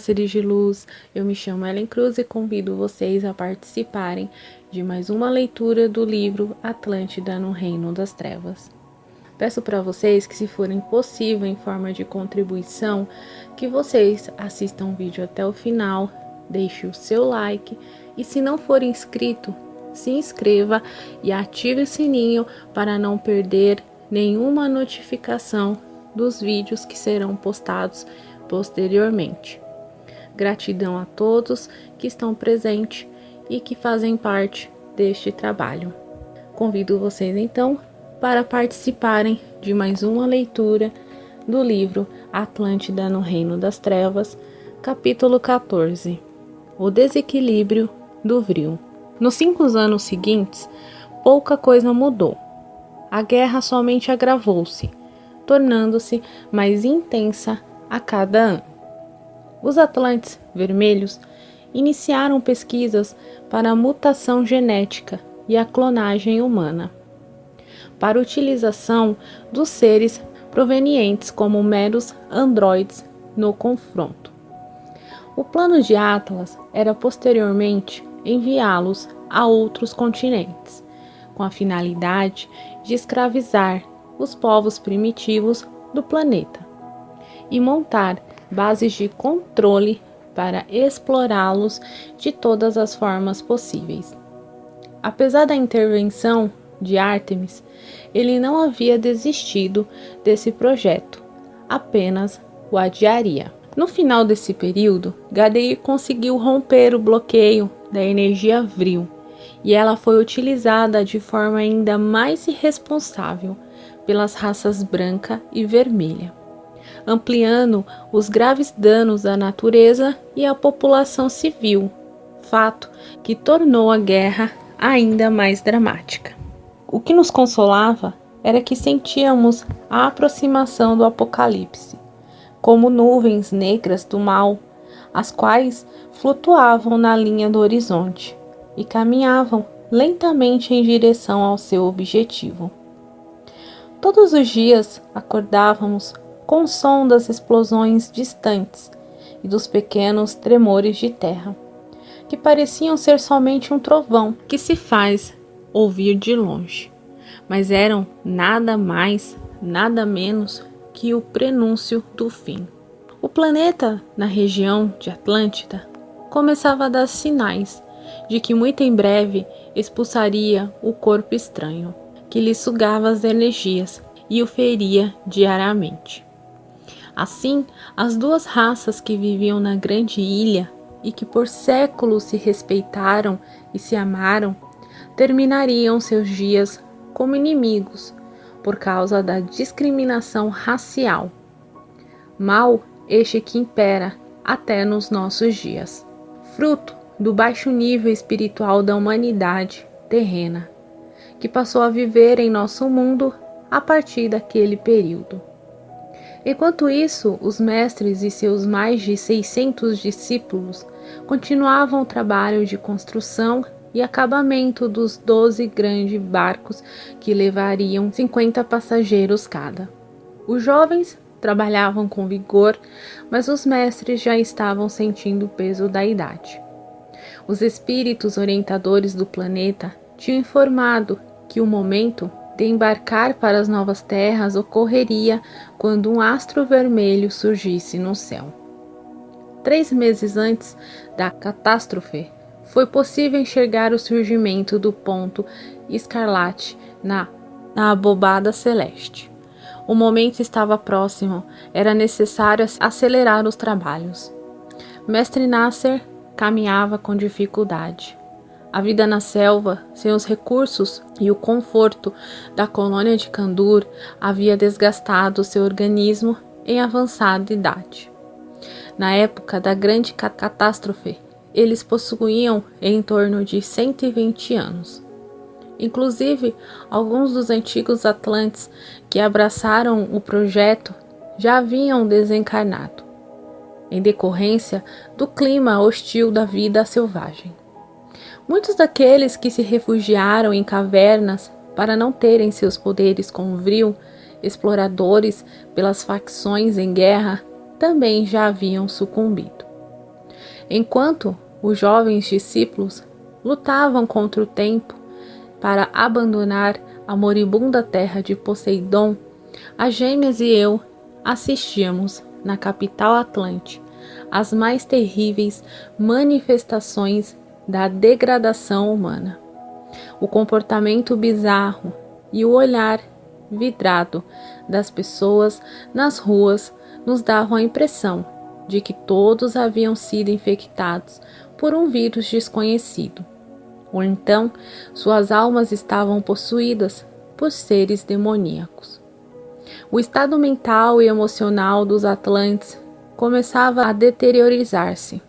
seres de luz, eu me chamo Ellen Cruz e convido vocês a participarem de mais uma leitura do livro Atlântida no Reino das Trevas. Peço para vocês que, se forem possível em forma de contribuição, que vocês assistam o vídeo até o final, deixe o seu like e, se não for inscrito, se inscreva e ative o sininho para não perder nenhuma notificação dos vídeos que serão postados posteriormente. Gratidão a todos que estão presentes e que fazem parte deste trabalho. Convido vocês então para participarem de mais uma leitura do livro Atlântida no Reino das Trevas, capítulo 14, O Desequilíbrio do Vril. Nos 5 anos seguintes, pouca coisa mudou. A guerra somente agravou-se, tornando-se mais intensa a cada ano. Os Atlantes Vermelhos iniciaram pesquisas para a mutação genética e a clonagem humana, para utilização dos seres provenientes como meros androides no confronto. O plano de Atlas era posteriormente enviá-los a outros continentes, com a finalidade de escravizar os povos primitivos do planeta e montar bases de controle para explorá-los de todas as formas possíveis. Apesar da intervenção de Ártemis, ele não havia desistido desse projeto, apenas o adiaria. No final desse período, Gadeir conseguiu romper o bloqueio da energia Vril, e ela foi utilizada de forma ainda mais irresponsável pelas raças branca e vermelha, ampliando os graves danos à natureza e à população civil, fato que tornou a guerra ainda mais dramática. O que nos consolava era que sentíamos a aproximação do apocalipse, como nuvens negras do mal, as quais flutuavam na linha do horizonte e caminhavam lentamente em direção ao seu objetivo. Todos os dias acordávamos com o som das explosões distantes e dos pequenos tremores de terra, que pareciam ser somente um trovão que se faz ouvir de longe, mas eram nada mais, nada menos que o prenúncio do fim. O planeta, na região de Atlântida, começava a dar sinais de que muito em breve expulsaria o corpo estranho, que lhe sugava as energias e o feria diariamente. Assim, as duas raças que viviam na grande ilha e que por séculos se respeitaram e se amaram, terminariam seus dias como inimigos por causa da discriminação racial. Mal este que impera até nos nossos dias, fruto do baixo nível espiritual da humanidade terrena, que passou a viver em nosso mundo a partir daquele período. Enquanto isso, os mestres e seus mais de 600 discípulos continuavam o trabalho de construção e acabamento dos 12 grandes barcos que levariam 50 passageiros cada. Os jovens trabalhavam com vigor, mas os mestres já estavam sentindo o peso da idade. Os espíritos orientadores do planeta tinham informado que o momento de embarcar para as novas terras ocorreria quando um astro vermelho surgisse no céu. 3 meses antes da catástrofe, foi possível enxergar o surgimento do ponto escarlate na abobada celeste. O momento estava próximo, era necessário acelerar os trabalhos. Mestre Nasser caminhava com dificuldade. A vida na selva, sem os recursos e o conforto da colônia de Kandur, havia desgastado seu organismo em avançada idade. Na época da grande catástrofe, eles possuíam em torno de 120 anos. Inclusive, alguns dos antigos Atlantes que abraçaram o projeto já haviam desencarnado, em decorrência do clima hostil da vida selvagem. Muitos daqueles que se refugiaram em cavernas para não terem seus poderes com Vril, exploradores pelas facções em guerra, também já haviam sucumbido. Enquanto os jovens discípulos lutavam contra o tempo para abandonar a moribunda terra de Poseidon, as gêmeas e eu assistíamos na capital Atlante às mais terríveis manifestações da degradação humana. O comportamento bizarro e o olhar vidrado das pessoas nas ruas nos davam a impressão de que todos haviam sido infectados por um vírus desconhecido, ou então suas almas estavam possuídas por seres demoníacos. O estado mental e emocional dos atlantes começava a deteriorizar-se,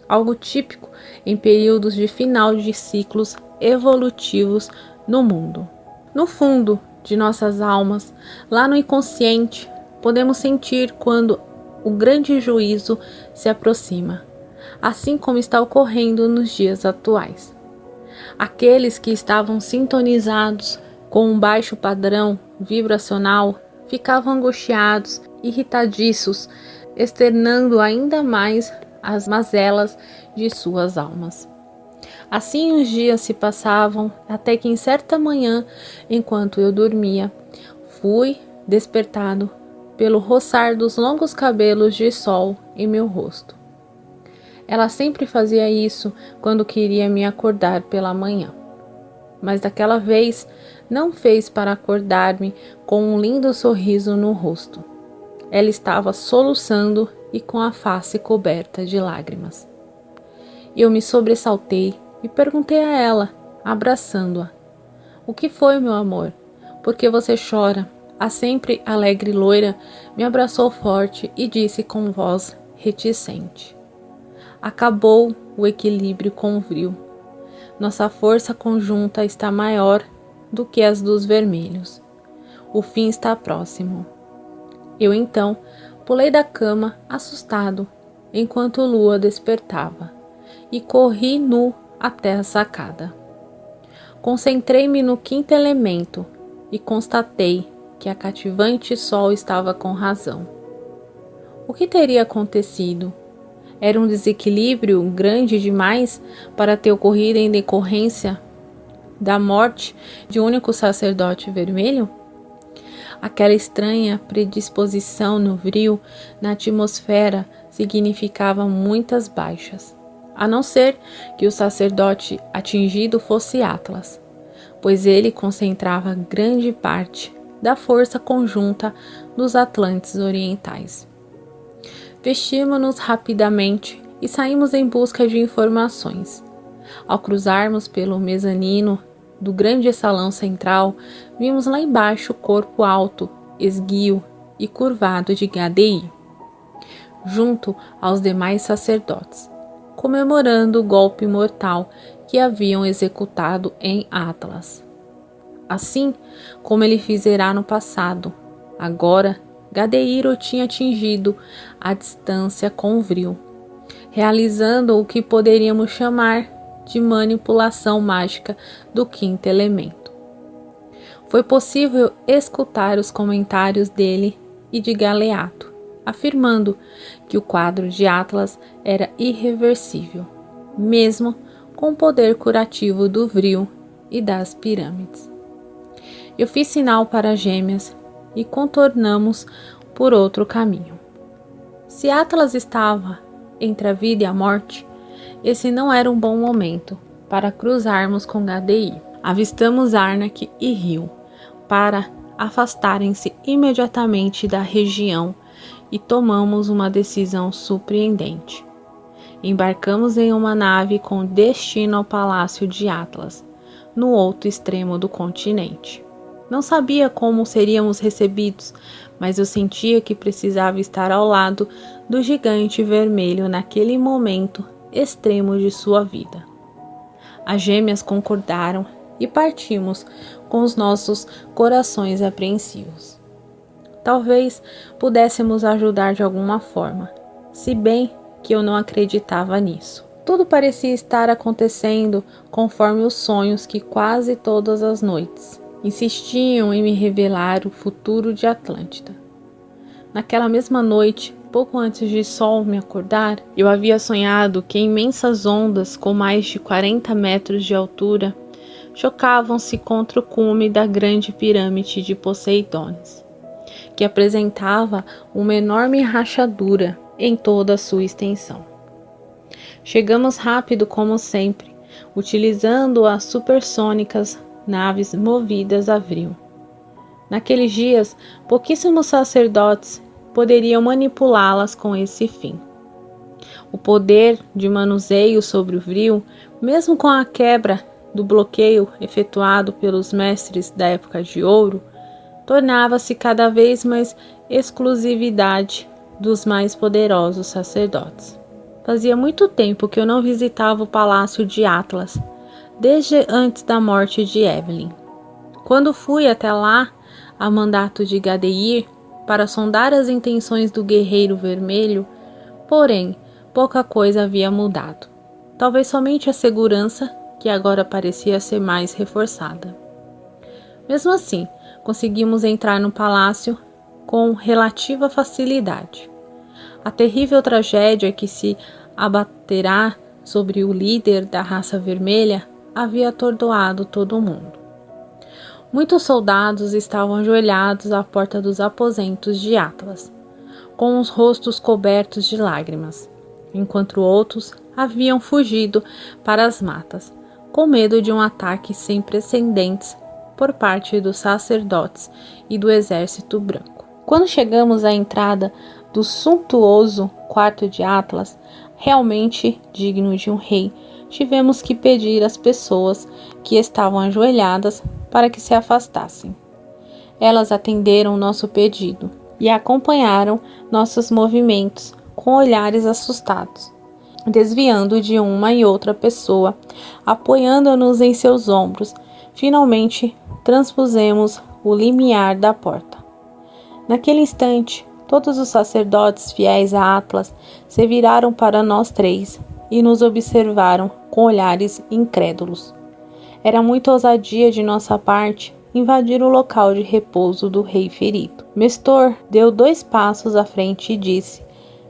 algo típico em períodos de final de ciclos evolutivos no mundo. No fundo de nossas almas, lá no inconsciente, podemos sentir quando o grande juízo se aproxima, assim como está ocorrendo nos dias atuais. Aqueles que estavam sintonizados com um baixo padrão vibracional ficavam angustiados, irritadiços, externando ainda mais as mazelas de suas almas. Assim os dias se passavam, até que em certa manhã, enquanto eu dormia, fui despertado pelo roçar dos longos cabelos de sol em meu rosto. Ela sempre fazia isso quando queria me acordar pela manhã, mas daquela vez não fez para acordar-me com um lindo sorriso no rosto. Ela estava soluçando e com a face coberta de lágrimas. Eu me sobressaltei e perguntei a ela, abraçando-a: "O que foi, meu amor? Por que você chora?" A sempre alegre loira me abraçou forte e disse com voz reticente: "Acabou o equilíbrio com o vril. Nossa força conjunta está maior do que as dos vermelhos. O fim está próximo." Eu então pulei da cama, assustado, enquanto Lua despertava, e corri nu até a sacada. Concentrei-me no quinto elemento e constatei que a cativante sol estava com razão. O que teria acontecido? Era um desequilíbrio grande demais para ter ocorrido em decorrência da morte de um único sacerdote vermelho? Aquela estranha predisposição no vril na atmosfera significava muitas baixas, a não ser que o sacerdote atingido fosse Atlas, pois ele concentrava grande parte da força conjunta dos Atlantes orientais. Vestimos-nos rapidamente e saímos em busca de informações. Ao cruzarmos pelo mezanino do grande salão central, vimos lá embaixo o corpo alto, esguio e curvado de GDI, junto aos demais sacerdotes, comemorando o golpe mortal que haviam executado em Atlas. Assim como ele fizera no passado, agora Gadeiro tinha atingido a distância com o vril, realizando o que poderíamos chamar de manipulação mágica do quinto elemento. Foi possível escutar os comentários dele e de Galeato, afirmando que o quadro de Atlas era irreversível, mesmo com o poder curativo do vril e das pirâmides. Eu fiz sinal para as gêmeas e contornamos por outro caminho. Se Atlas estava entre a vida e a morte, esse não era um bom momento para cruzarmos com GDI. Avistamos Arnak e Rio para afastarem-se imediatamente da região e tomamos uma decisão surpreendente. Embarcamos em uma nave com destino ao Palácio de Atlas, no outro extremo do continente. Não sabia como seríamos recebidos, mas eu sentia que precisava estar ao lado do gigante vermelho naquele momento extremo de sua vida. As gêmeas concordaram e partimos com os nossos corações apreensivos. Talvez pudéssemos ajudar de alguma forma, se bem que eu não acreditava nisso. Tudo parecia estar acontecendo conforme os sonhos que quase todas as noites insistiam em me revelar o futuro de Atlântida. Naquela mesma noite, pouco antes de Sol me acordar, eu havia sonhado que imensas ondas com mais de 40 metros de altura chocavam-se contra o cume da grande pirâmide de Poseidones, que apresentava uma enorme rachadura em toda a sua extensão. Chegamos rápido como sempre, utilizando as supersônicas naves movidas a vril. Naqueles dias, pouquíssimos sacerdotes poderiam manipulá-las com esse fim. O poder de manuseio sobre o vril, mesmo com a quebra do bloqueio efetuado pelos mestres da época de ouro, tornava-se cada vez mais exclusividade dos mais poderosos sacerdotes. Fazia muito tempo que eu não visitava o palácio de Atlas, desde antes da morte de Evelyn. Quando fui até lá, a mandato de Gadeir, para sondar as intenções do Guerreiro Vermelho, porém, pouca coisa havia mudado. Talvez somente a segurança, que agora parecia ser mais reforçada. Mesmo assim, conseguimos entrar no palácio com relativa facilidade. A terrível tragédia que se abaterá sobre o líder da raça vermelha havia atordoado todo mundo. Muitos soldados estavam ajoelhados à porta dos aposentos de Atlas, com os rostos cobertos de lágrimas, enquanto outros haviam fugido para as matas, com medo de um ataque sem precedentes por parte dos sacerdotes e do exército branco. Quando chegamos à entrada do suntuoso quarto de Atlas, realmente digno de um rei, tivemos que pedir às pessoas que estavam ajoelhadas para que se afastassem. Elas atenderam o nosso pedido e acompanharam nossos movimentos com olhares assustados, desviando de uma e outra pessoa, apoiando-nos em seus ombros. Finalmente, transpusemos o limiar da porta. Naquele instante, todos os sacerdotes fiéis a Atlas se viraram para nós três e nos observaram com olhares incrédulos. Era muita ousadia de nossa parte invadir o local de repouso do rei ferido. Mestor deu 2 passos à frente e disse,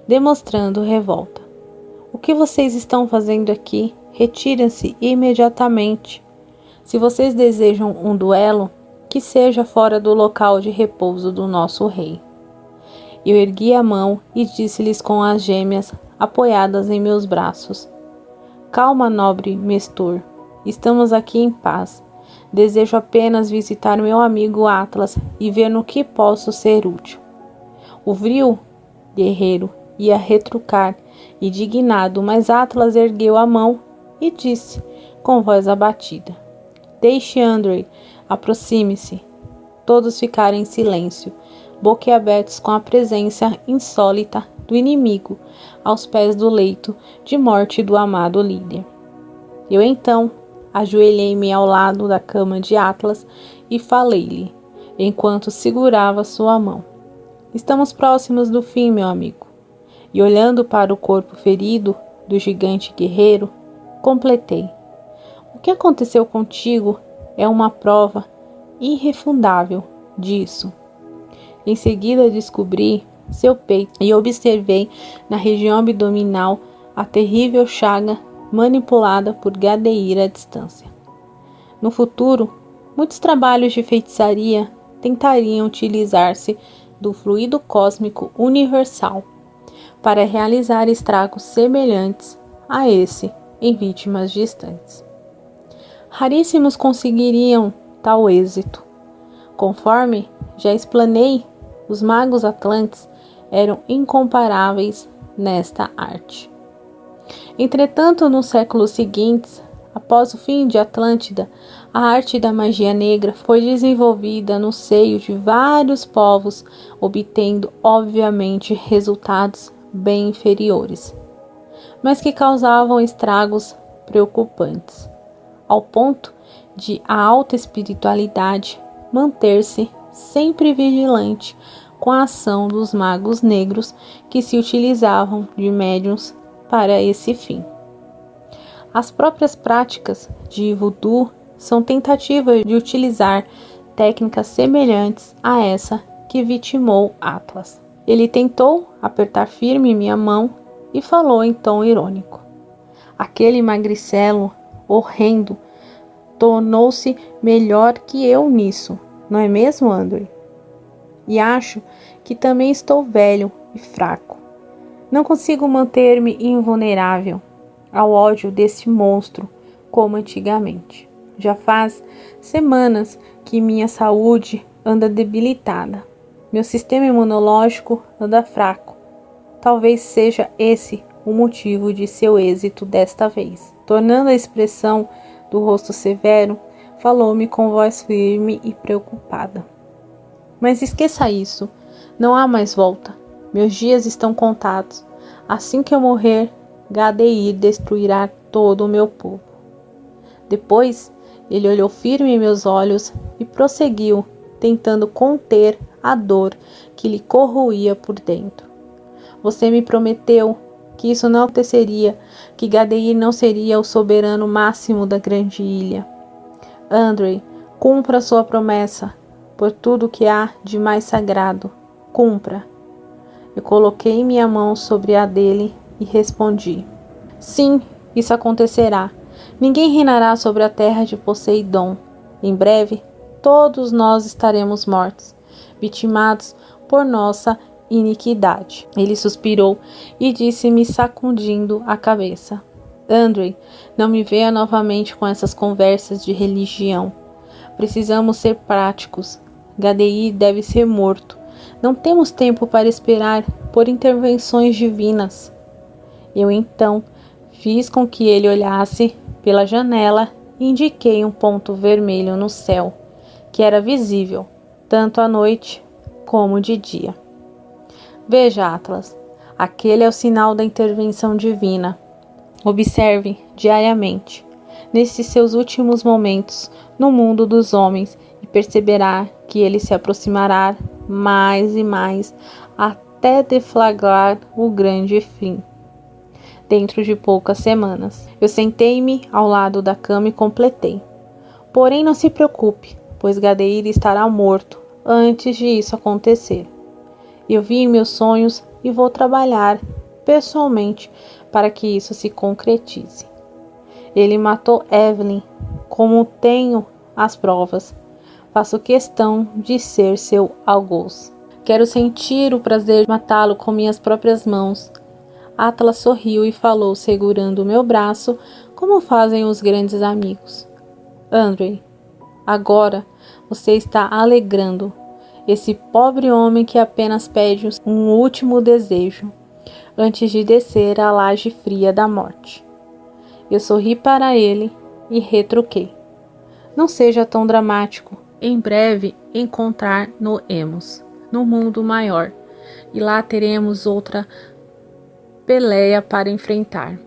demonstrando revolta: "O que vocês estão fazendo aqui? Retirem-se imediatamente. Se vocês desejam um duelo, que seja fora do local de repouso do nosso rei." Eu ergui a mão e disse-lhes com as gêmeas apoiadas em meus braços: "Calma, nobre Mestor. Estamos aqui em paz. Desejo apenas visitar meu amigo Atlas e ver no que posso ser útil." O vril guerreiro ia retrucar, indignado, mas Atlas ergueu a mão e disse, com voz abatida: "Deixe Andrei, aproxime-se." Todos ficaram em silêncio, boquiabertos com a presença insólita do inimigo aos pés do leito de morte do amado líder. Eu então ajoelhei-me ao lado da cama de Atlas e falei-lhe, enquanto segurava sua mão: "Estamos próximos do fim, meu amigo." E olhando para o corpo ferido do gigante guerreiro, completei: "O que aconteceu contigo é uma prova irrefutável disso." Em seguida descobri seu peito e observei na região abdominal a terrível chaga manipulada por Gadeir à distância. No futuro, muitos trabalhos de feitiçaria tentariam utilizar-se do fluido cósmico universal para realizar estragos semelhantes a esse em vítimas distantes. Raríssimos conseguiriam tal êxito. Conforme já explanei, os magos atlantes eram incomparáveis nesta arte. Entretanto, nos séculos seguintes, após o fim de Atlântida, a arte da magia negra foi desenvolvida no seio de vários povos, obtendo, obviamente, resultados bem inferiores, mas que causavam estragos preocupantes, ao ponto de a alta espiritualidade manter-se sempre vigilante com a ação dos magos negros que se utilizavam de médiuns para esse fim. As próprias práticas de voodoo são tentativas de utilizar técnicas semelhantes a essa que vitimou Atlas. Ele tentou apertar firme minha mão e falou em tom irônico: aquele magricelo horrendo tornou-se melhor que eu nisso, não é mesmo, Andrew? E acho que também estou velho e fraco. Não consigo manter-me invulnerável ao ódio desse monstro como antigamente. Já faz semanas que minha saúde anda debilitada. Meu sistema imunológico anda fraco. Talvez seja esse o motivo de seu êxito desta vez. Tornando a expressão do rosto severo, falou-me com voz firme e preocupada. Mas esqueça isso. Não há mais volta. Meus dias estão contados. Assim que eu morrer, Gadeir destruirá todo o meu povo. Depois, ele olhou firme em meus olhos e prosseguiu, tentando conter a dor que lhe corroía por dentro. Você me prometeu que isso não aconteceria, que Gadeir não seria o soberano máximo da grande ilha. Andrew, cumpra sua promessa, por tudo que há de mais sagrado. Cumpra. Eu coloquei minha mão sobre a dele e respondi: sim, isso acontecerá. Ninguém reinará sobre a terra de Poseidon. Em breve, todos nós estaremos mortos, vitimados por nossa iniquidade. Ele suspirou e disse-me sacudindo a cabeça: Andrew, não me venha novamente com essas conversas de religião. Precisamos ser práticos. Gadeir deve ser morto. Não temos tempo para esperar por intervenções divinas. Eu então fiz com que ele olhasse pela janela e indiquei um ponto vermelho no céu, que era visível tanto à noite como de dia. Veja, Atlas, aquele é o sinal da intervenção divina. Observe diariamente, nesses seus últimos momentos no mundo dos homens, e perceberá que ele se aproximará mais e mais até deflagrar o grande fim. Dentro de poucas semanas, eu sentei-me ao lado da cama e completei. Porém, não se preocupe, pois Gadeir estará morto antes de isso acontecer. Eu vi em meus sonhos e vou trabalhar pessoalmente para que isso se concretize. Ele matou Evelyn, como tenho as provas. Faço questão de ser seu algoz. Quero sentir o prazer de matá-lo com minhas próprias mãos. Atlas sorriu e falou, segurando o meu braço, como fazem os grandes amigos. Andrew, agora você está alegrando esse pobre homem que apenas pede um último desejo, antes de descer à laje fria da morte. Eu sorri para ele e retruquei. Não seja tão dramático. Em breve encontrar-nos no mundo maior, e lá teremos outra peleia para enfrentar.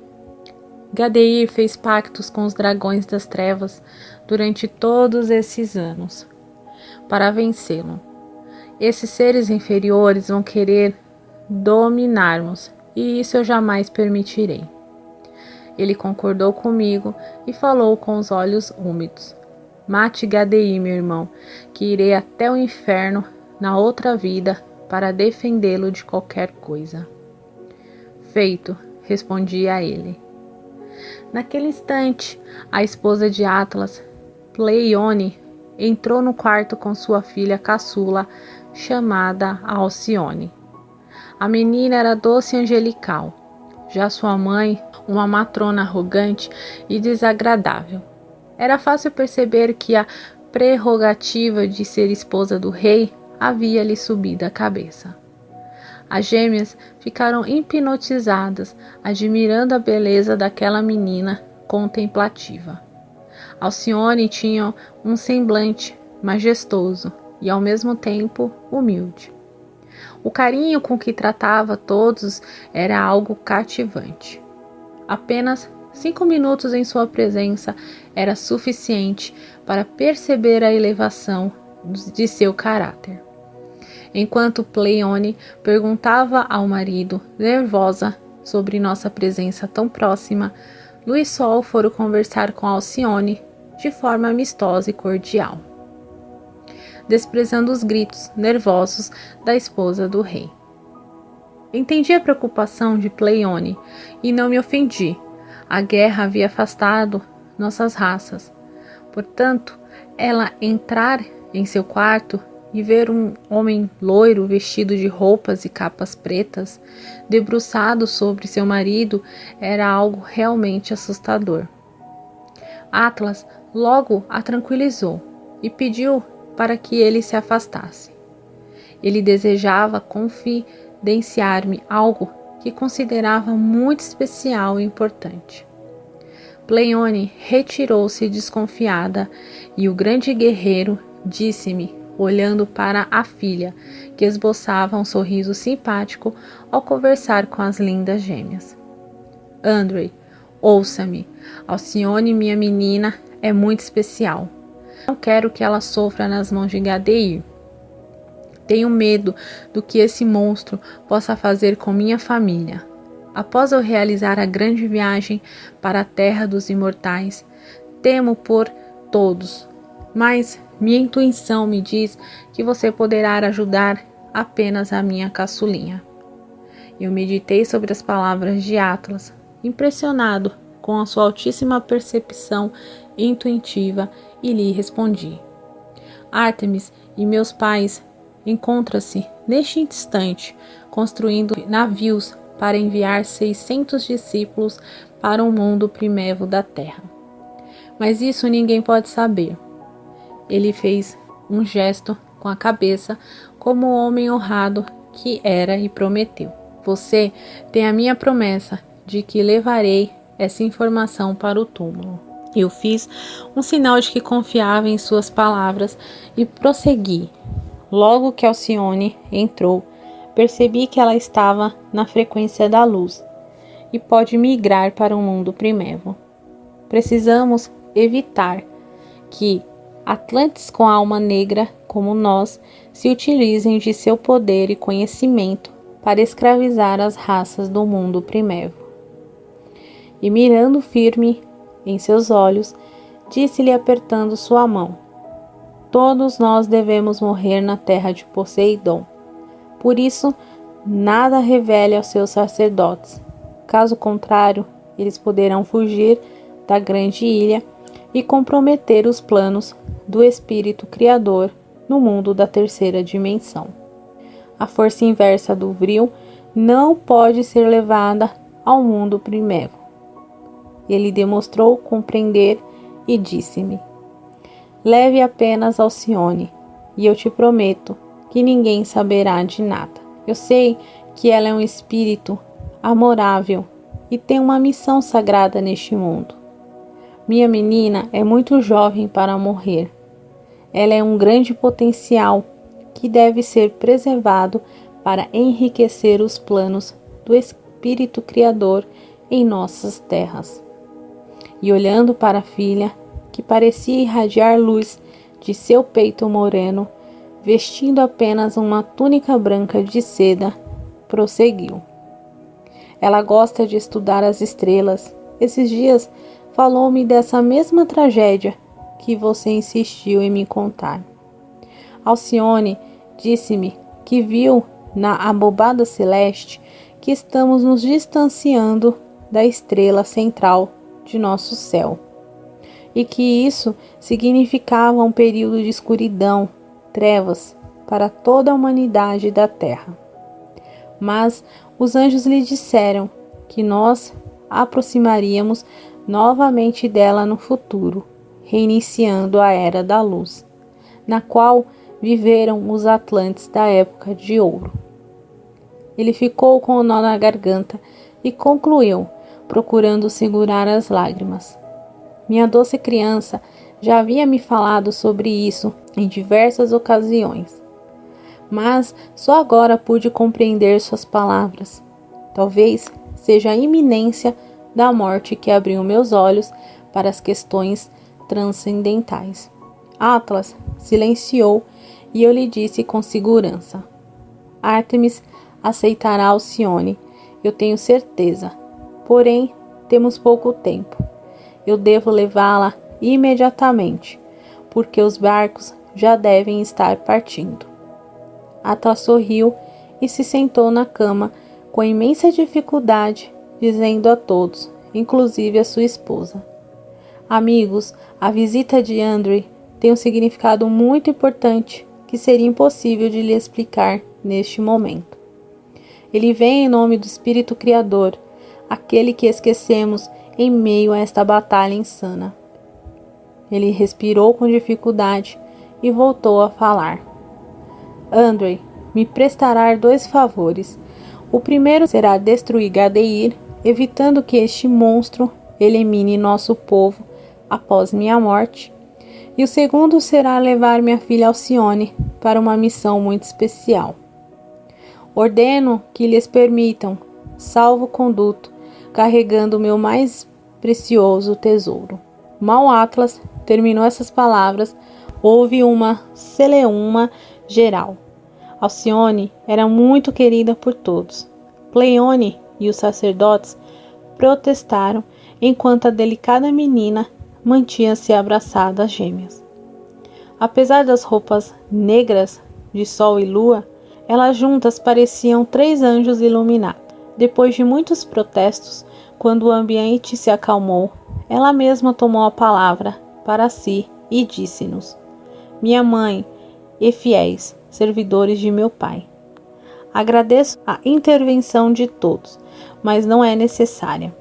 Gadeir fez pactos com os dragões das trevas durante todos esses anos, para vencê-lo. Esses seres inferiores vão querer dominar-nos, e isso eu jamais permitirei. Ele concordou comigo e falou com os olhos úmidos. Mate Gadeir, meu irmão, que irei até o inferno na outra vida para defendê-lo de qualquer coisa. Feito, respondi a ele. Naquele instante, a esposa de Atlas, Pleione, entrou no quarto com sua filha caçula, chamada Alcione. A menina era doce e angelical. Já sua mãe, uma matrona arrogante e desagradável. Era fácil perceber que a prerrogativa de ser esposa do rei havia lhe subido à cabeça. As gêmeas ficaram hipnotizadas, admirando a beleza daquela menina contemplativa. Alcione tinha um semblante majestoso e, ao mesmo tempo, humilde. O carinho com que tratava todos era algo cativante. Apenas 5 minutos em sua presença era suficiente para perceber a elevação de seu caráter. Enquanto Pleione perguntava ao marido, nervosa, sobre nossa presença tão próxima, Lua e Sol foram conversar com Alcione de forma amistosa e cordial, desprezando os gritos nervosos da esposa do rei. Entendi a preocupação de Pleione e não me ofendi. A guerra havia afastado nossas raças. Portanto, ela entrar em seu quarto e ver um homem loiro vestido de roupas e capas pretas, debruçado sobre seu marido, era algo realmente assustador. Atlas logo a tranquilizou e pediu para que ele se afastasse. Ele desejava confidenciar-me algo que considerava muito especial e importante. Pleione retirou-se desconfiada e o grande guerreiro disse-me, olhando para a filha, que esboçava um sorriso simpático ao conversar com as lindas gêmeas. Andrei, ouça-me. Alcione, minha menina, é muito especial. Não quero que ela sofra nas mãos de Gadeir. Tenho medo do que esse monstro possa fazer com minha família. Após eu realizar a grande viagem para a terra dos imortais, temo por todos, mas minha intuição me diz que você poderá ajudar apenas a minha caçulinha. Eu meditei sobre as palavras de Atlas, impressionado com a sua altíssima percepção intuitiva, e lhe respondi: Ártemis e meus pais encontram-se neste instante construindo navios para enviar 600 discípulos para o mundo primevo da Terra. Mas isso ninguém pode saber. Ele fez um gesto com a cabeça, como o homem honrado que era, e prometeu: Você tem a minha promessa de que levarei essa informação para o túmulo. Eu fiz um sinal de que confiava em suas palavras e prossegui. Logo que Alcione entrou, percebi que ela estava na frequência da luz e pode migrar para o mundo primevo. Precisamos evitar que Atlantes com alma negra como nós se utilizem de seu poder e conhecimento para escravizar as raças do mundo primevo. E mirando firme em seus olhos, disse-lhe apertando sua mão: Todos nós devemos morrer na terra de Poseidon. Por isso, nada revele aos seus sacerdotes. Caso contrário, eles poderão fugir da grande ilha e comprometer os planos do espírito criador no mundo da terceira dimensão. A força inversa do Vril não pode ser levada ao mundo primevo. Ele demonstrou compreender e disse-me: Leve apenas Alcione, e eu te prometo que ninguém saberá de nada. Eu sei que ela é um espírito amorável e tem uma missão sagrada neste mundo. Minha menina é muito jovem para morrer. Ela é um grande potencial que deve ser preservado para enriquecer os planos do Espírito Criador em nossas terras. E olhando para a filha, que parecia irradiar luz de seu peito moreno, vestindo apenas uma túnica branca de seda, prosseguiu: Ela gosta de estudar as estrelas. Esses dias falou-me dessa mesma tragédia que você insistiu em me contar. Alcione disse-me que viu na abobada celeste que estamos nos distanciando da estrela central de nosso céu, e que isso significava um período de escuridão, trevas para toda a humanidade da Terra. Mas os anjos lhe disseram que nós aproximaríamos novamente dela no futuro, reiniciando a Era da Luz, na qual viveram os Atlantes da Época de Ouro. Ele ficou com o nó na garganta e concluiu, procurando segurar as lágrimas: Minha doce criança já havia me falado sobre isso em diversas ocasiões, mas só agora pude compreender suas palavras. Talvez seja a iminência da morte que abriu meus olhos para as questões transcendentais. Atlas silenciou e eu lhe disse com segurança: Ártemis aceitará Alcione, eu tenho certeza. Porém, temos pouco tempo. Eu devo levá-la imediatamente, porque os barcos já devem estar partindo. Atlas sorriu e se sentou na cama com imensa dificuldade, dizendo a todos, inclusive a sua esposa: amigos, a visita de Andrew tem um significado muito importante que seria impossível de lhe explicar neste momento. Ele vem em nome do Espírito Criador, aquele que esquecemos em meio a esta batalha insana. Ele respirou com dificuldade e voltou a falar. Andrew, me prestará 2 favores. O primeiro será destruir Gadeir, evitando que este monstro elimine nosso povo após minha morte. E o segundo será levar minha filha Alcione para uma missão muito especial. Ordeno que lhes permitam salvo-conduto, carregando o meu mais precioso tesouro. Mal Atlas terminou essas palavras, houve uma celeuma geral. Alcione era muito querida por todos. Pleione e os sacerdotes protestaram, enquanto a delicada menina mantinha-se abraçada às gêmeas. Apesar das roupas negras de sol e lua, elas juntas pareciam 3 anjos iluminados. Depois de muitos protestos, quando o ambiente se acalmou, ela mesma tomou a palavra para si e disse-nos: minha mãe e fiéis servidores de meu pai, agradeço a intervenção de todos, mas não é necessária.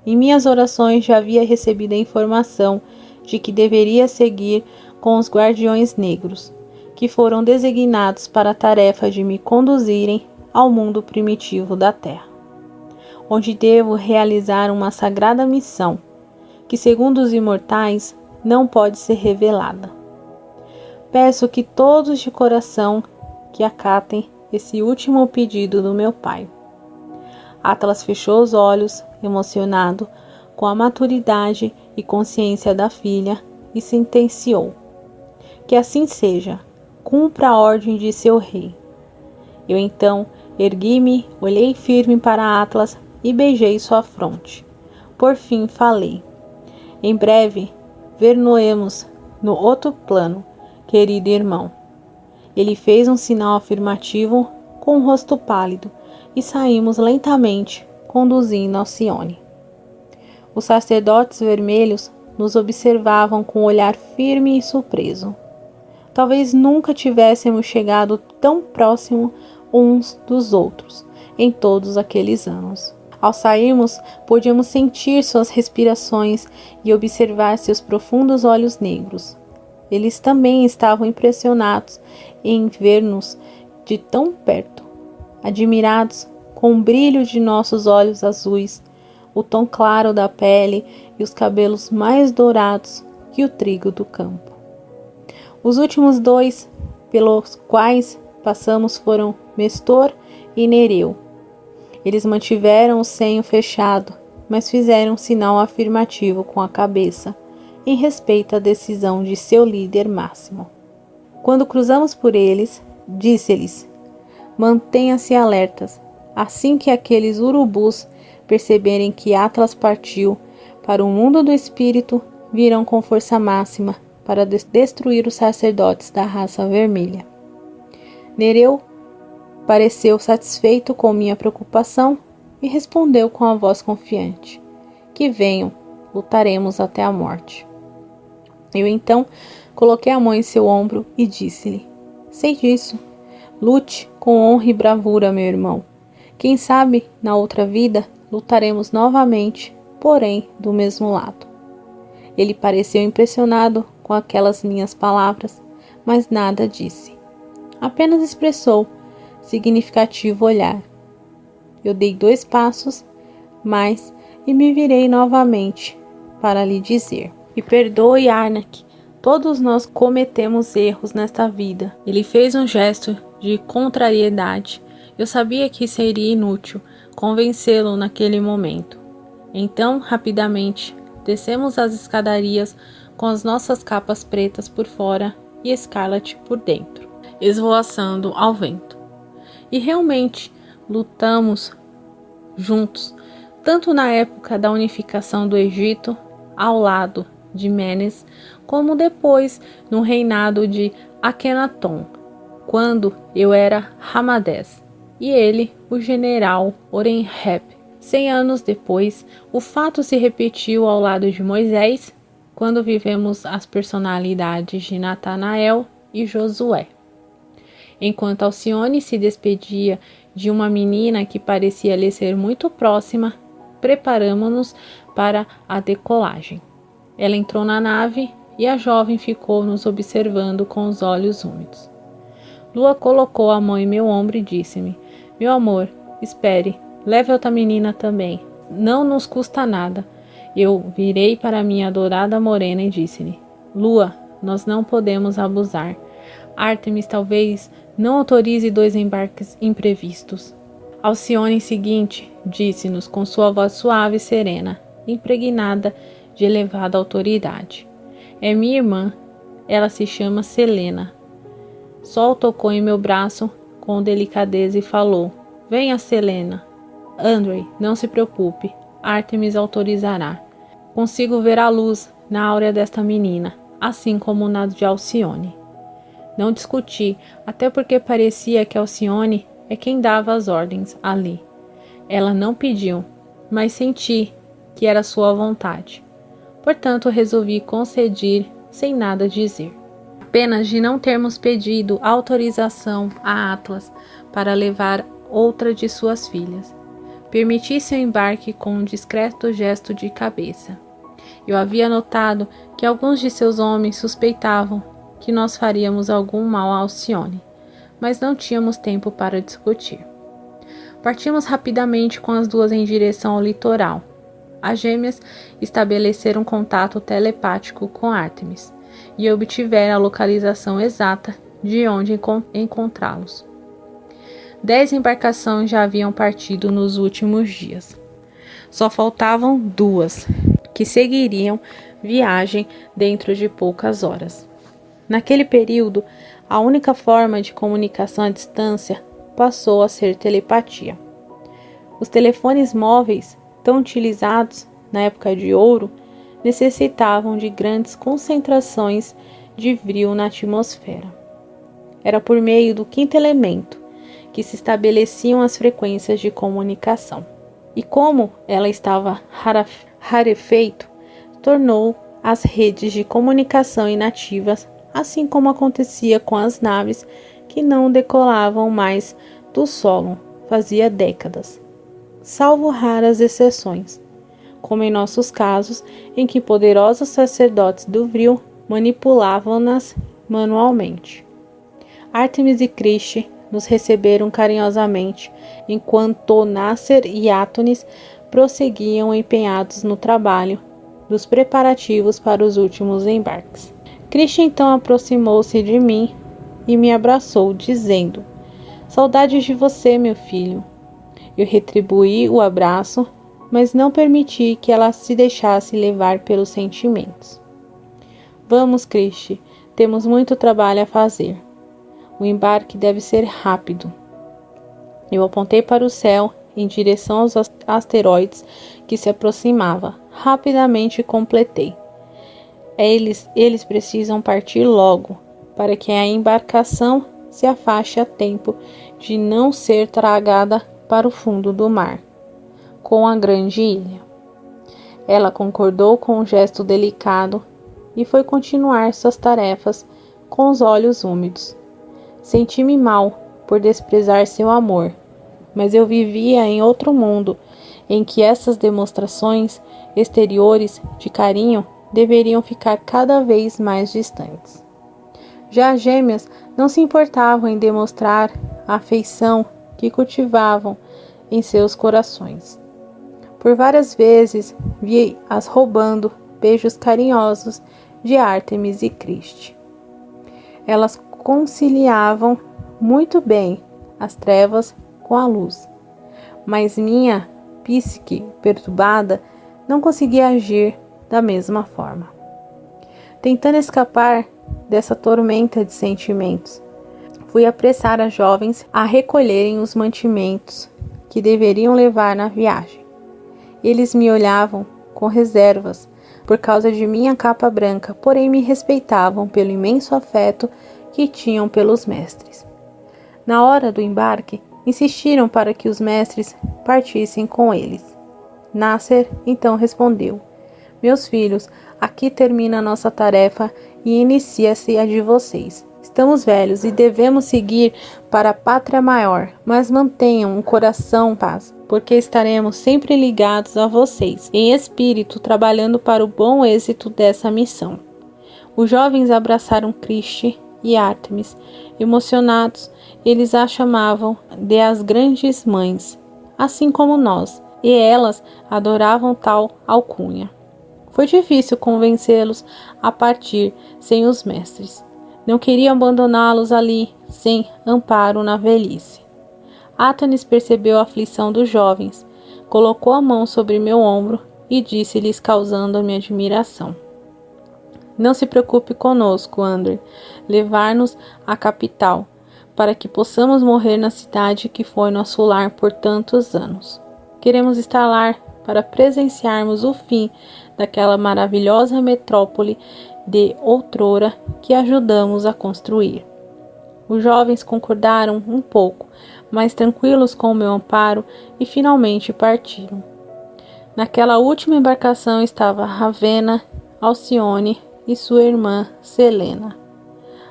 Em minhas orações já havia recebido a informação de que deveria seguir com os guardiões negros, que foram designados para a tarefa de me conduzirem ao mundo primitivo da Terra, onde devo realizar uma sagrada missão, que segundo os imortais não pode ser revelada. Peço que todos de coração que acatem esse último pedido do meu pai. Atlas fechou os olhos, emocionado com a maturidade e consciência da filha, e sentenciou: que assim seja, cumpra a ordem de seu rei. Eu então ergui-me, olhei firme para Atlas e beijei sua fronte. Por fim falei: em breve ver-nos no outro plano, querido irmão. Ele fez um sinal afirmativo com o rosto pálido e saímos lentamente, conduzindo Alcione. Os sacerdotes vermelhos nos observavam com um olhar firme e surpreso. Talvez nunca tivéssemos chegado tão próximo uns dos outros em todos aqueles anos. Ao sairmos, podíamos sentir suas respirações e observar seus profundos olhos negros. Eles também estavam impressionados em ver-nos de tão perto, admirados com o brilho de nossos olhos azuis, o tom claro da pele e os cabelos mais dourados que o trigo do campo. Os últimos 2 pelos quais passamos foram Mestor e Nereu. Eles mantiveram o senho fechado, mas fizeram um sinal afirmativo com a cabeça, em respeito à decisão de seu líder máximo. Quando cruzamos por eles, disse-lhes: mantenham-se alertas. Assim que aqueles urubus perceberem que Atlas partiu para o mundo do espírito, virão com força máxima para destruir os sacerdotes da raça vermelha. Nereu pareceu satisfeito com minha preocupação e respondeu com a voz confiante: que venham, lutaremos até a morte. Eu então coloquei a mão em seu ombro e disse-lhe: sei disso. Lute com honra e bravura, meu irmão. Quem sabe, na outra vida, lutaremos novamente, porém do mesmo lado. Ele pareceu impressionado com aquelas minhas palavras, mas nada disse. Apenas expressou significativo olhar. Eu dei 2 passos mais e me virei novamente para lhe dizer: me perdoe, Arnak. Todos nós cometemos erros nesta vida. Ele fez um gesto de contrariedade. Eu sabia que seria inútil convencê-lo naquele momento. Então, rapidamente, descemos as escadarias com as nossas capas pretas por fora e escarlate por dentro, esvoaçando ao vento. E realmente lutamos juntos, tanto na época da unificação do Egito, ao lado de Menes, como depois no reinado de Akenaton, quando eu era Ramadés. e ele, o general Orenheb. 100 anos depois, o fato se repetiu ao lado de Moisés, quando vivemos as personalidades de Natanael e Josué. Enquanto Alcione se despedia de uma menina que parecia lhe ser muito próxima, preparamos-nos para a decolagem. Ela entrou na nave e a jovem ficou nos observando com os olhos úmidos. Lua colocou a mão em meu ombro e disse-me: meu amor, espere, leve outra menina também. Não nos custa nada. Eu virei para minha adorada morena e disse-lhe: Lua, nós não podemos abusar. Ártemis talvez não autorize 2 embarques imprevistos. Alcione seguinte disse-nos com sua voz suave e serena, impregnada de elevada autoridade: é minha irmã, ela se chama Selena. Sol tocou em meu braço com delicadeza e falou: venha, Selena. Andrei, não se preocupe, Ártemis autorizará. Consigo ver a luz na áurea desta menina, assim como na de Alcione. Não discuti, até porque parecia que Alcione é quem dava as ordens ali. Ela não pediu, mas senti que era sua vontade. Portanto, resolvi conceder sem nada dizer. Apenas de não termos pedido autorização a Atlas para levar outra de suas filhas. Permiti seu embarque com um discreto gesto de cabeça. Eu havia notado que alguns de seus homens suspeitavam que nós faríamos algum mal a Alcione, mas não tínhamos tempo para discutir. Partimos rapidamente com as 2 em direção ao litoral. As gêmeas estabeleceram contato telepático com Ártemis e obtiveram a localização exata de onde encontrá-los. 10 embarcações já haviam partido nos últimos dias. Só faltavam 2, que seguiriam viagem dentro de poucas horas. Naquele período, a única forma de comunicação à distância passou a ser telepatia. Os telefones móveis, tão utilizados na época de ouro, necessitavam de grandes concentrações de vril na atmosfera. Era por meio do 5º elemento que se estabeleciam as frequências de comunicação. E como ela estava rarefeito, tornou as redes de comunicação inativas, assim como acontecia com as naves que não decolavam mais do solo fazia décadas, salvo raras exceções, como em nossos casos, em que poderosos sacerdotes do vril manipulavam-nas manualmente. Ártemis e Cristi nos receberam carinhosamente, enquanto Nasser e Átonis prosseguiam empenhados no trabalho dos preparativos para os últimos embarques. Cristi então aproximou-se de mim e me abraçou, dizendo: saudades de você, meu filho. Eu retribuí o abraço, mas não permiti que ela se deixasse levar pelos sentimentos. Vamos, Cristi, temos muito trabalho a fazer. O embarque deve ser rápido. Eu apontei para o céu, em direção aos asteroides que se aproximava. Rapidamente completei. Eles precisam partir logo, para que a embarcação se afaste a tempo de não ser tragada para o fundo do mar, com a grande ilha. Ela concordou com um gesto delicado e foi continuar suas tarefas com os olhos úmidos. Senti-me mal por desprezar seu amor, mas eu vivia em outro mundo em que essas demonstrações exteriores de carinho deveriam ficar cada vez mais distantes. Já as gêmeas não se importavam em demonstrar a afeição que cultivavam em seus corações. Por várias vezes vi-as roubando beijos carinhosos de Ártemis e Cristi. Elas conciliavam muito bem as trevas com a luz, mas minha psique perturbada não conseguia agir da mesma forma. Tentando escapar dessa tormenta de sentimentos, fui apressar as jovens a recolherem os mantimentos que deveriam levar na viagem. Eles me olhavam com reservas por causa de minha capa branca, porém me respeitavam pelo imenso afeto que tinham pelos mestres. Na hora do embarque, insistiram para que os mestres partissem com eles. Nasser então respondeu: meus filhos, aqui termina a nossa tarefa e inicia-se a de vocês. Estamos velhos e devemos seguir para a pátria maior, mas mantenham o coração em paz, porque estaremos sempre ligados a vocês, em espírito, trabalhando para o bom êxito dessa missão. Os jovens abraçaram Cristi e Ártemis. Emocionados, eles a chamavam de as grandes mães, assim como nós, e elas adoravam tal alcunha. Foi difícil convencê-los a partir sem os mestres. Não queriam abandoná-los ali, sem amparo na velhice. Átanis percebeu a aflição dos jovens, colocou a mão sobre meu ombro e disse-lhes, causando-me admiração: não se preocupe conosco, André, levar-nos à capital, para que possamos morrer na cidade que foi nosso lar por tantos anos. Queremos estar lá para presenciarmos o fim daquela maravilhosa metrópole de outrora que ajudamos a construir. Os jovens concordaram um pouco, mas tranquilos com o meu amparo, e finalmente partiram. Naquela última embarcação estava Ravenna, Alcione e sua irmã Selena.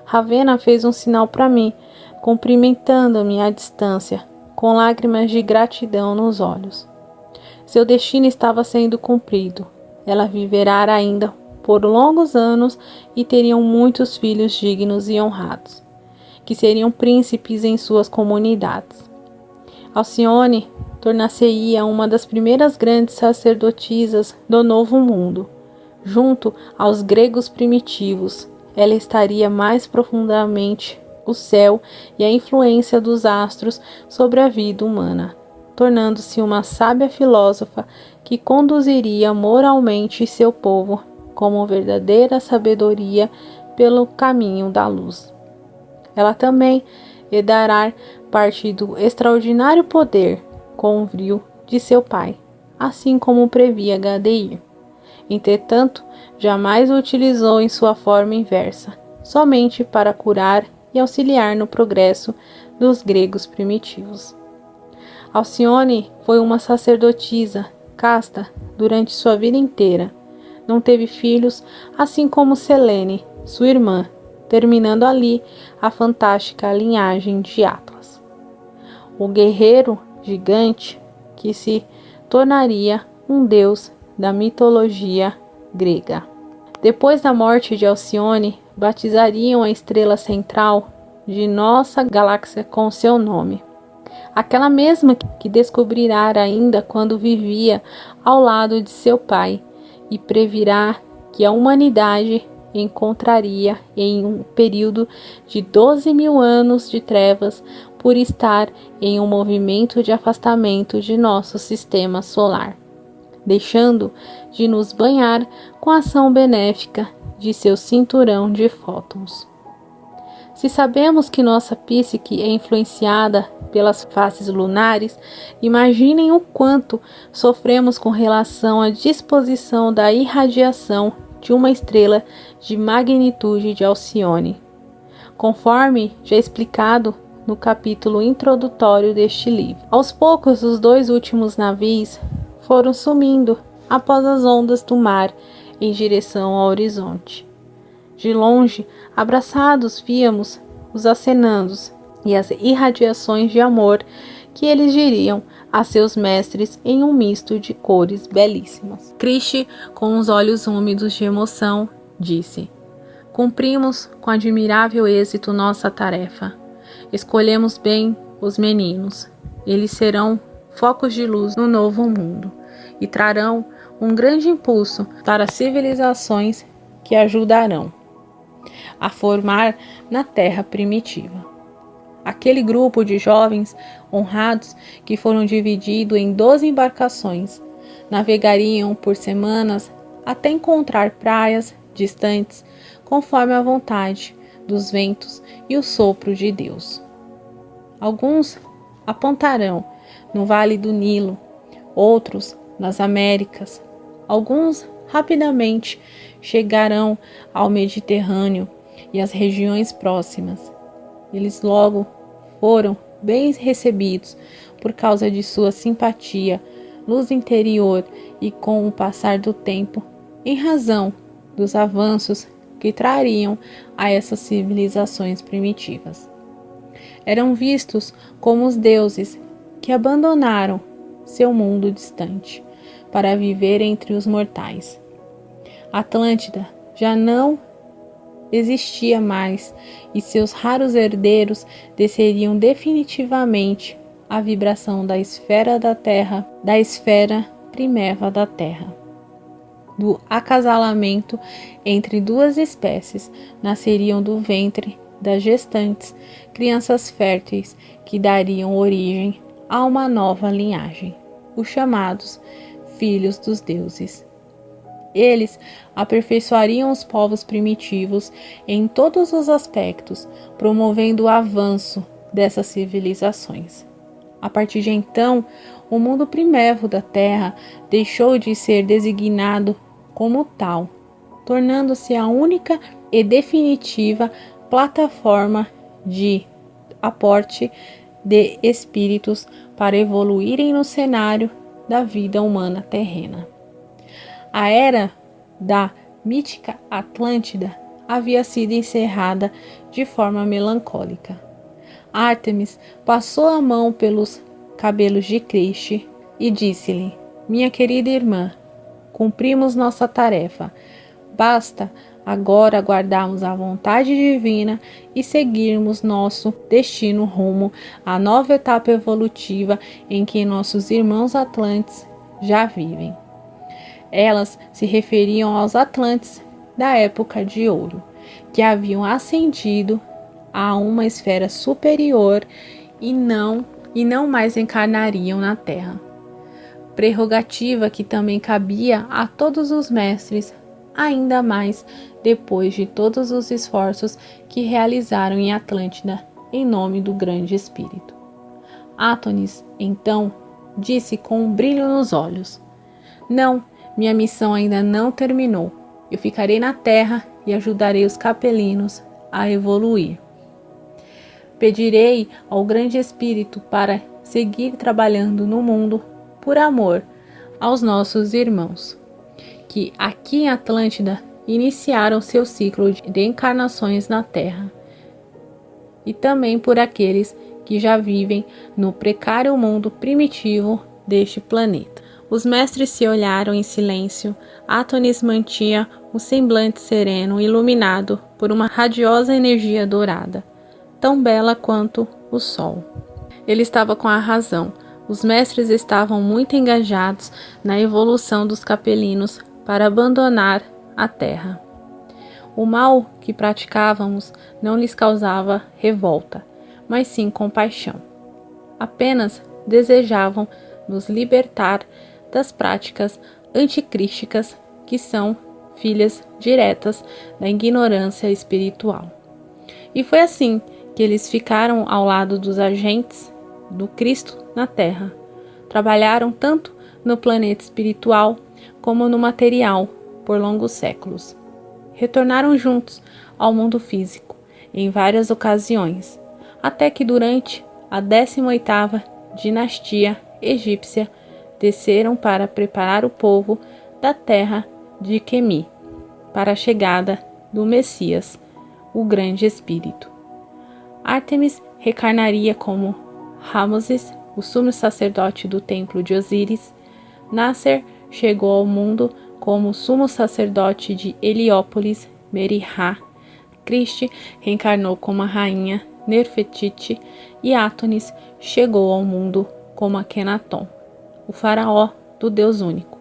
Ravenna fez um sinal para mim, cumprimentando-me à distância, com lágrimas de gratidão nos olhos. Seu destino estava sendo cumprido. Ela viverá ainda por longos anos e teriam muitos filhos dignos e honrados, que seriam príncipes em suas comunidades. Alcione tornar-se-ia uma das primeiras grandes sacerdotisas do Novo Mundo. Junto aos gregos primitivos, ela estaria mais profundamente o céu e a influência dos astros sobre a vida humana, tornando-se uma sábia filósofa que conduziria moralmente seu povo como verdadeira sabedoria pelo caminho da luz. Ela também herdará parte do extraordinário poder convívio de seu pai, assim como previa Gadeir. Entretanto, jamais o utilizou em sua forma inversa, somente para curar e auxiliar no progresso dos gregos primitivos. Alcione foi uma sacerdotisa casta durante sua vida inteira. Não teve filhos, assim como Selene, sua irmã, terminando ali a fantástica linhagem de Atlas, o guerreiro gigante que se tornaria um deus da mitologia grega. Depois da morte de Alcione, batizariam a estrela central de nossa galáxia com seu nome. Aquela mesma que descobrirá ainda quando vivia ao lado de seu pai, e previrá que a humanidade encontraria em um período de 12.000 anos de trevas por estar em um movimento de afastamento de nosso sistema solar, deixando de nos banhar com a ação benéfica de seu cinturão de fótons. Se sabemos que nossa psique é influenciada pelas faces lunares, imaginem o quanto sofremos com relação à disposição da irradiação de uma estrela de magnitude de Alcione, conforme já explicado no capítulo introdutório deste livro. Aos poucos, os dois últimos navios foram sumindo após as ondas do mar em direção ao horizonte. De longe, abraçados, víamos os acenandos e as irradiações de amor que eles diriam a seus mestres em um misto de cores belíssimas. Cristi, com os olhos úmidos de emoção, disse: cumprimos com admirável êxito nossa tarefa. Escolhemos bem os meninos. Eles serão focos de luz no novo mundo e trarão um grande impulso para as civilizações que ajudarão a formar na terra primitiva. Aquele grupo de jovens honrados que foram divididos em 12 embarcações navegariam por semanas até encontrar praias distantes conforme a vontade dos ventos e o sopro de Deus. Alguns apontarão no Vale do Nilo, outros nas Américas. Alguns rapidamente chegarão ao Mediterrâneo e às regiões próximas. Eles logo foram bem recebidos por causa de sua simpatia, luz interior e com o passar do tempo, em razão dos avanços que trariam a essas civilizações primitivas. Eram vistos como os deuses que abandonaram seu mundo distante para viver entre os mortais. Atlântida já não existia mais e seus raros herdeiros desceriam definitivamente à vibração da esfera da Terra, da esfera primeva da Terra. Do acasalamento entre duas espécies nasceriam do ventre das gestantes crianças férteis que dariam origem a uma nova linhagem, os chamados filhos dos deuses. Eles aperfeiçoariam os povos primitivos em todos os aspectos, promovendo o avanço dessas civilizações. A partir de então, o mundo primevo da Terra deixou de ser designado como tal, tornando-se a única e definitiva plataforma de aporte de espíritos para evoluírem no cenário da vida humana terrena. A era da mítica Atlântida havia sido encerrada de forma melancólica. Ártemis passou a mão pelos cabelos de Criste e disse-lhe: minha querida irmã, cumprimos nossa tarefa. Basta agora aguardarmos a vontade divina e seguirmos nosso destino rumo à nova etapa evolutiva em que nossos irmãos atlantes já vivem. Elas se referiam aos atlantes da época de ouro, que haviam ascendido a uma esfera superior e não mais encarnariam na Terra. Prerrogativa que também cabia a todos os mestres, ainda mais depois de todos os esforços que realizaram em Atlântida em nome do Grande Espírito. Átonis, então, disse com um brilho nos olhos: não, minha missão ainda não terminou. Eu ficarei na Terra e ajudarei os capelinos a evoluir. Pedirei ao Grande Espírito para seguir trabalhando no mundo por amor aos nossos irmãos, que aqui em Atlântida iniciaram seu ciclo de encarnações na Terra, e também por aqueles que já vivem no precário mundo primitivo deste planeta. Os mestres se olharam em silêncio. Átonis mantinha um semblante sereno, iluminado por uma radiosa energia dourada, tão bela quanto o sol. Ele estava com a razão. Os mestres estavam muito engajados na evolução dos capelinos para abandonar a Terra. O mal que praticávamos não lhes causava revolta, mas sim compaixão. Apenas desejavam nos libertar das práticas anticrísticas que são filhas diretas da ignorância espiritual. E foi assim que eles ficaram ao lado dos agentes do Cristo na Terra. Trabalharam tanto no planeta espiritual como no material por longos séculos. Retornaram juntos ao mundo físico em várias ocasiões, até que durante a 18ª dinastia egípcia desceram para preparar o povo da terra de Quemi para a chegada do Messias, o Grande Espírito. Ártemis recarnaria como Ramoses, o sumo sacerdote do templo de Osíris. Nasser chegou ao mundo como sumo sacerdote de Heliópolis, Merihá. Cristi reencarnou como a rainha Nefertiti e Átonis chegou ao mundo como Akenaton, o faraó do Deus único,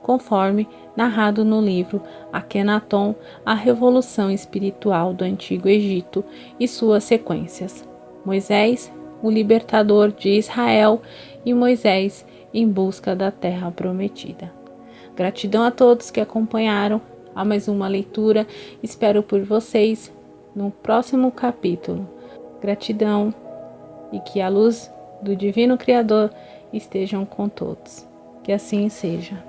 conforme narrado no livro Akenaton, a revolução espiritual do Antigo Egito e suas sequências. Moisés, o libertador de Israel, e Moisés em busca da terra prometida. Gratidão a todos que acompanharam a mais uma leitura. Espero por vocês no próximo capítulo. Gratidão e que a luz do Divino Criador estejam com todos. Que assim seja.